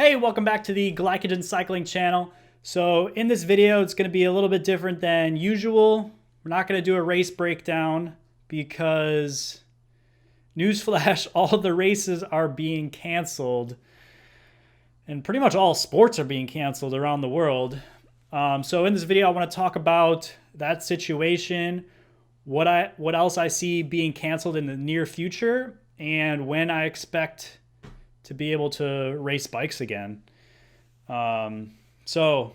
Hey, welcome back to the Glycogen Cycling channel. So in this video, it's going to be a little bit different than usual. We're not going to do a race breakdown because, newsflash, all of the races are being canceled. And pretty much all sports are being canceled around the world. So in this video, I want to talk about that situation, what else I see being canceled in the near future, and when I expect to be able to race bikes again. So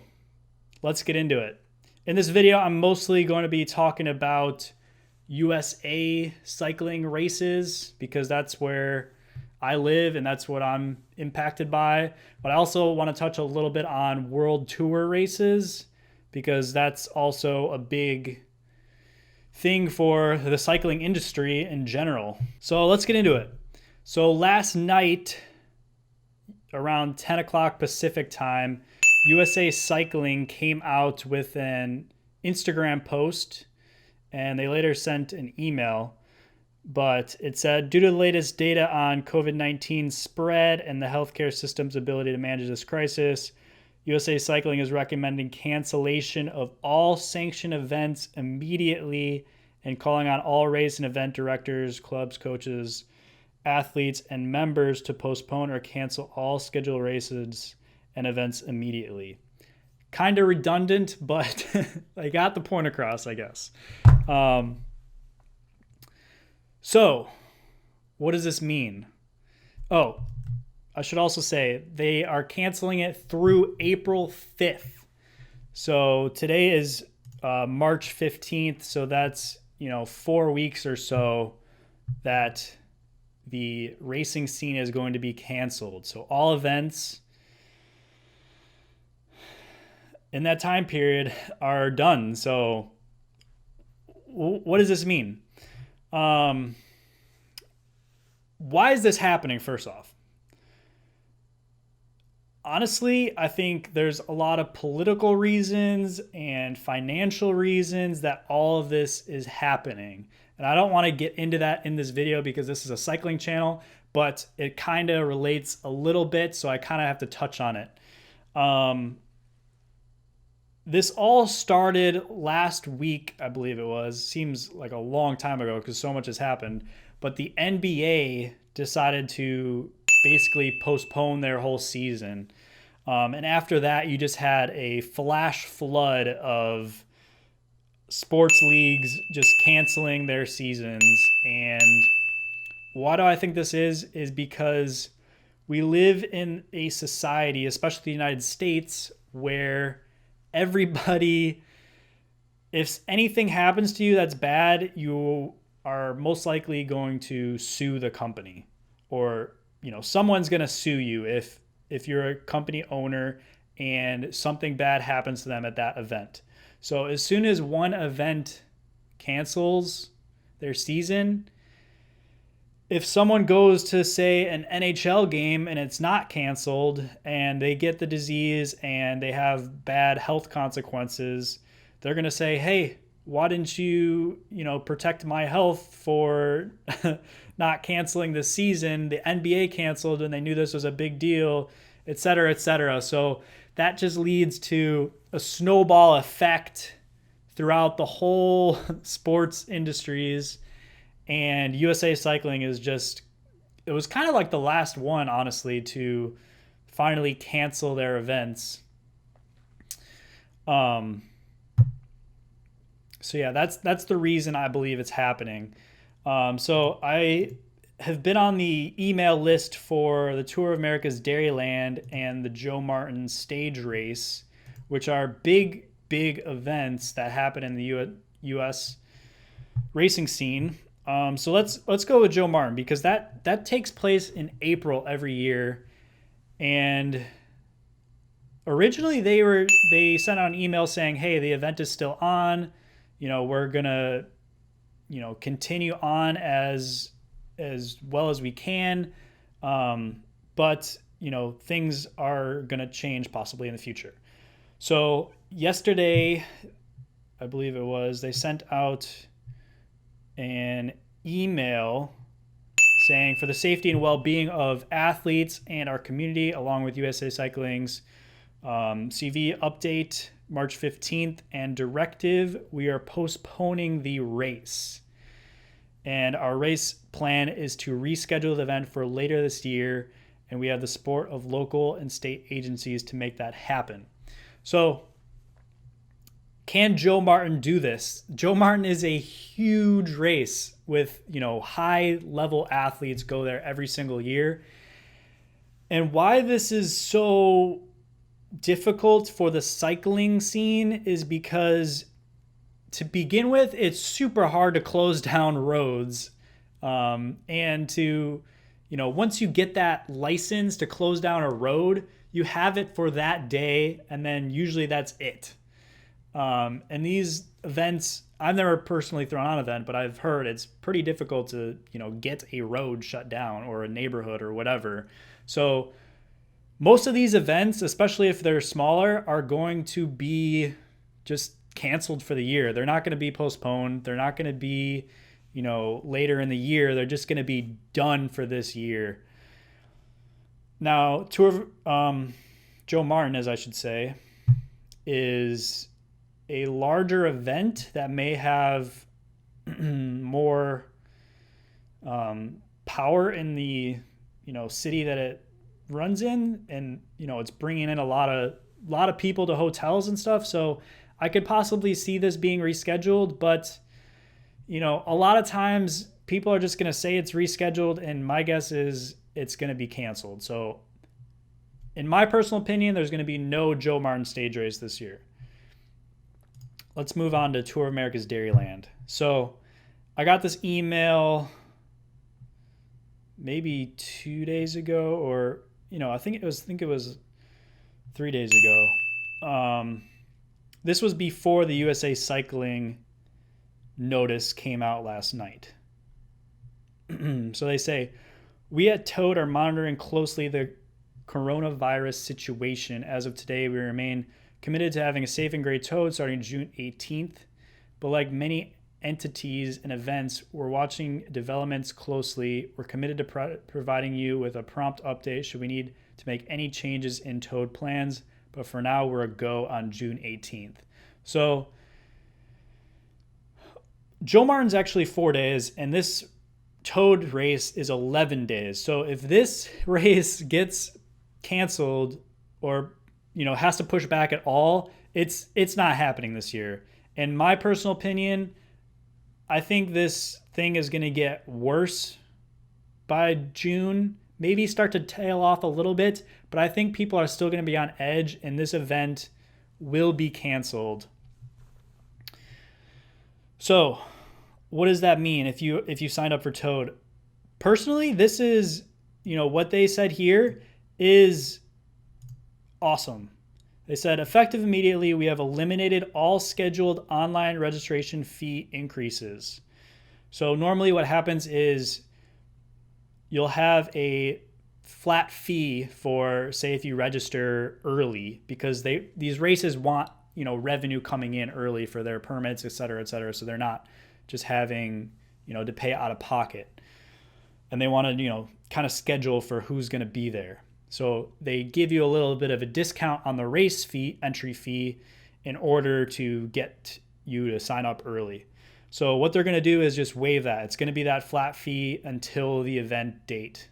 let's get into it. In this video, I'm mostly going to be talking about USA cycling races because that's where I live and that's what I'm impacted by. But I also want to touch a little bit on World Tour races because that's also a big thing for the cycling industry in general. So let's get into it. So last night, around 10 o'clock Pacific time, USA Cycling came out with an Instagram post and they later sent an email. But it said, due to the latest data on COVID-19 spread and the healthcare system's ability to manage this crisis, USA Cycling is recommending cancellation of all sanctioned events immediately and calling on all race and event directors, clubs, coaches, athletes, and members to postpone or cancel all scheduled races and events immediately. Kind of redundant, but I got the point across, I guess. So, what does this mean? Oh, I should also say they are canceling it through April 5th. So today is March 15th, so that's 4 weeks or so that the racing scene is going to be canceled. So all events in that time period are done. So what does this mean? Why is this happening, first off? Honestly, I think there's a lot of political reasons and financial reasons that all of this is happening. And I don't want to get into that in this video because this is a cycling channel, but it kind of relates a little bit, so I kind of have to touch on it. This all started last week, I believe it was. Seems like a long time ago because so much has happened. But the NBA decided to basically postpone their whole season. And after that, you just had a flash flood of sports leagues just canceling their seasons. And why do I think this is because we live in a society, especially the United States, where everybody, if anything happens to you that's bad, you are most likely going to sue the company, or someone's going to sue you if you're a company owner and something bad happens to them at that event. So as soon as one event cancels their season, if someone goes to, say, an NHL game and it's not canceled and they get the disease and they have bad health consequences, they're going to say, hey, why didn't you, protect my health for not canceling the season? The NBA canceled and they knew this was a big deal, et cetera, et cetera. So that just leads to a snowball effect throughout the whole sports industries. And USA Cycling is it was kind of like the last one, honestly, to finally cancel their events. So yeah, that's the reason I believe it's happening. So I have been on the email list for the Tour of America's Dairyland and the Joe Martin stage race, which are big events that happen in the U.S. racing scene. So let's go with Joe Martin because that takes place in April every year. And originally they sent out an email saying, hey, the event is still on. We're gonna continue on as well as we can. But things are gonna change possibly in the future. So yesterday, I believe it was, they sent out an email saying, for the safety and well-being of athletes and our community, along with USA Cycling's CV update March 15th and directive, we are postponing the race. And our race plan is to reschedule the event for later this year, and we have the support of local and state agencies to make that happen. So, can Joe Martin do this? Joe Martin is a huge race with, high-level athletes go there every single year. And why this is so difficult for the cycling scene is because, to begin with, it's super hard to close down roads. And to, once you get that license to close down a road, you have it for that day, and then usually that's it. And these events, I've never personally thrown on an event, but I've heard it's pretty difficult to, get a road shut down or a neighborhood or whatever. So most of these events, especially if they're smaller, are going to be just canceled for the year. They're not going to be postponed. They're not going to be, later in the year. They're just going to be done for this year. Now, Tour of Joe Martin, as I should say, is a larger event that may have more power in the, city that it runs in, and it's bringing in a lot of people to hotels and stuff. So I could possibly see this being rescheduled, but a lot of times people are just going to say it's rescheduled, and my guess is it's going to be canceled. So in my personal opinion, there's going to be no Joe Martin stage race this year. Let's move on to Tour of America's Dairyland. So I got this email maybe 2 days ago, or I think it was 3 days ago. This was before the USA Cycling notice came out last night. So they say, we at Toad are monitoring closely the coronavirus situation. As of today, we remain committed to having a safe and great Toad starting June 18th. But like many entities and events, we're watching developments closely. We're committed to providing you with a prompt update should we need to make any changes in Toad plans. But for now, we're a go on June 18th. So Joe Martin's actually 4 days, and this Toad race is 11 days. So if this race gets canceled or has to push back at all, it's not happening this year. In my personal opinion, I think this thing is going to get worse by June, maybe start to tail off a little bit, but I think people are still going to be on edge, and this event will be canceled. So what does that mean if you signed up for Toad? Personally, this is, what they said here is awesome. They said, effective immediately, we have eliminated all scheduled online registration fee increases. So normally what happens is you'll have a flat fee for, say, if you register early, because these races want, revenue coming in early for their permits, et cetera, et cetera. So they're not just having, to pay out of pocket. And they want to, kind of schedule for who's going to be there. So they give you a little bit of a discount on the race fee, entry fee, in order to get you to sign up early. So what they're going to do is just waive that. It's going to be that flat fee until the event date.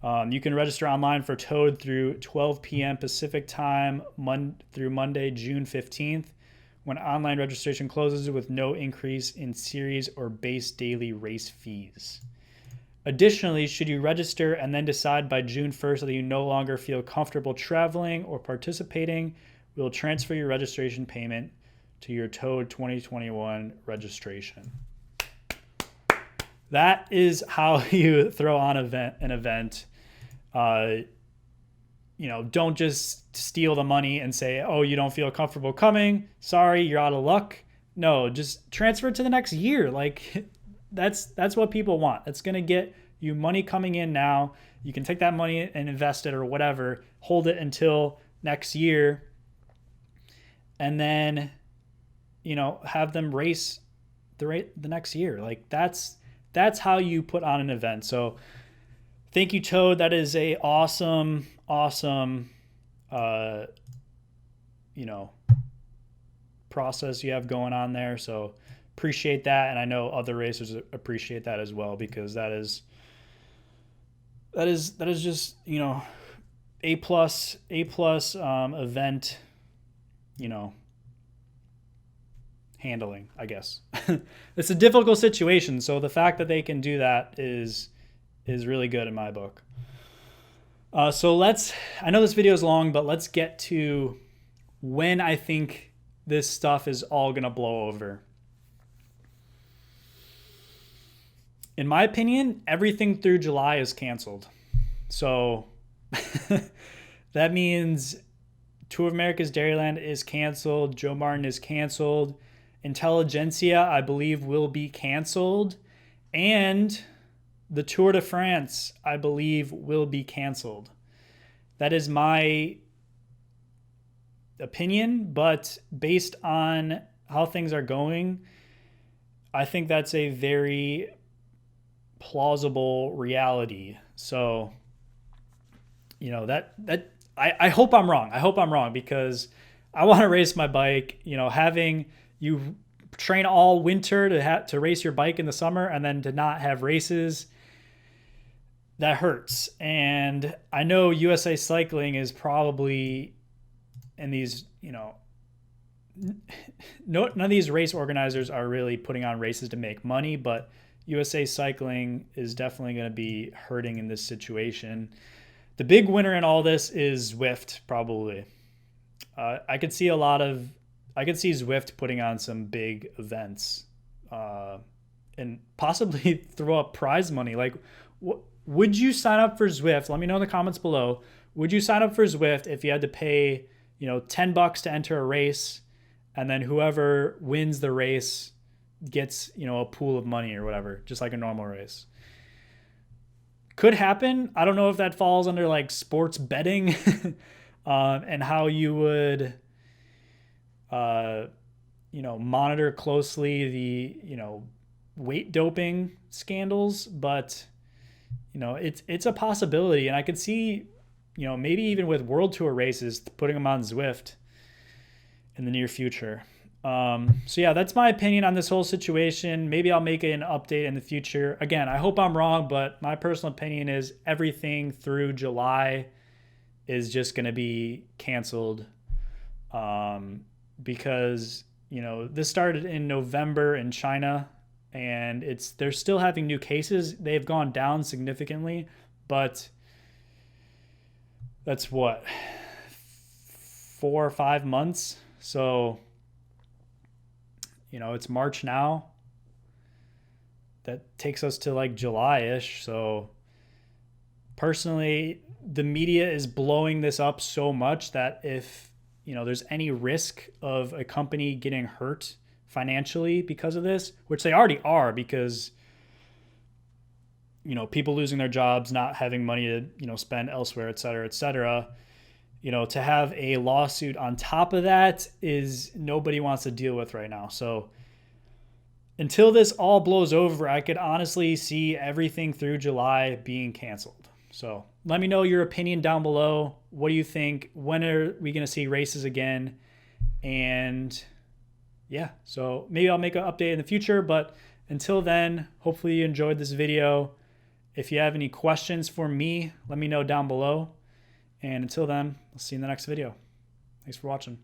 You can register online for Toad through 12 p.m. Pacific time through Monday, June 15th, when online registration closes, with no increase in series or base daily race fees. Additionally, should you register and then decide by June 1st that you no longer feel comfortable traveling or participating, we'll transfer your registration payment to your Toad 2021 registration. That is how you throw on an event. Don't just steal the money and say, oh, you don't feel comfortable coming. Sorry, you're out of luck. No, just transfer it to the next year. Like, that's what people want. It's going to get you money coming in now. You can take that money and invest it or whatever, hold it until next year, and then, have them race the next year. Like, that's that's how you put on an event. So thank you, Toad. That is a awesome process you have going on there. So appreciate that, and I know other racers appreciate that as well, because that is just A plus event handling, I guess. It's a difficult situation, so the fact that they can do that is really good in my book. So I know this video is long, but let's get to when I think this stuff is all going to blow over. In my opinion, everything through July is canceled. So that means Tour of America's Dairyland is canceled. Joe Martin is canceled. Intelligentsia, I believe, will be canceled. And the Tour de France, I believe, will be canceled. That is my opinion, but based on how things are going, I think that's a very plausible reality. So, I hope I'm wrong. I hope I'm wrong, because I want to race my bike. Having you train all winter to race your bike in the summer and then to not have races, that hurts. And I know USA Cycling is probably in these, none of these race organizers are really putting on races to make money, but USA Cycling is definitely going to be hurting in this situation. The big winner in all this is Zwift, probably. I could see Zwift putting on some big events, and possibly throw up prize money. Like, would you sign up for Zwift? Let me know in the comments below. Would you sign up for Zwift if you had to pay, $10 to enter a race, and then whoever wins the race gets, a pool of money or whatever, just like a normal race? Could happen. I don't know if that falls under like sports betting, and how you would, monitor closely the, weight doping scandals, but it's a possibility. And I could see, maybe even with World Tour races, putting them on Zwift in the near future. So yeah, that's my opinion on this whole situation. Maybe I'll make an update in the future. Again, I hope I'm wrong, but my personal opinion is everything through July is just going to be canceled. Because, this started in November in China, and they're still having new cases. They've gone down significantly, but that's what, 4 or 5 months. So, it's March now. That takes us to like July-ish. So personally, the media is blowing this up so much that if, there's any risk of a company getting hurt financially because of this, which they already are, because, people losing their jobs, not having money to, spend elsewhere, et cetera, to have a lawsuit on top of that is nobody wants to deal with right now. So until this all blows over, I could honestly see everything through July being canceled. So let me know your opinion down below. What do you think? When are we going to see races again? And yeah, so maybe I'll make an update in the future, but until then, hopefully you enjoyed this video. If you have any questions for me, let me know down below. And until then, I'll see you in the next video. Thanks for watching.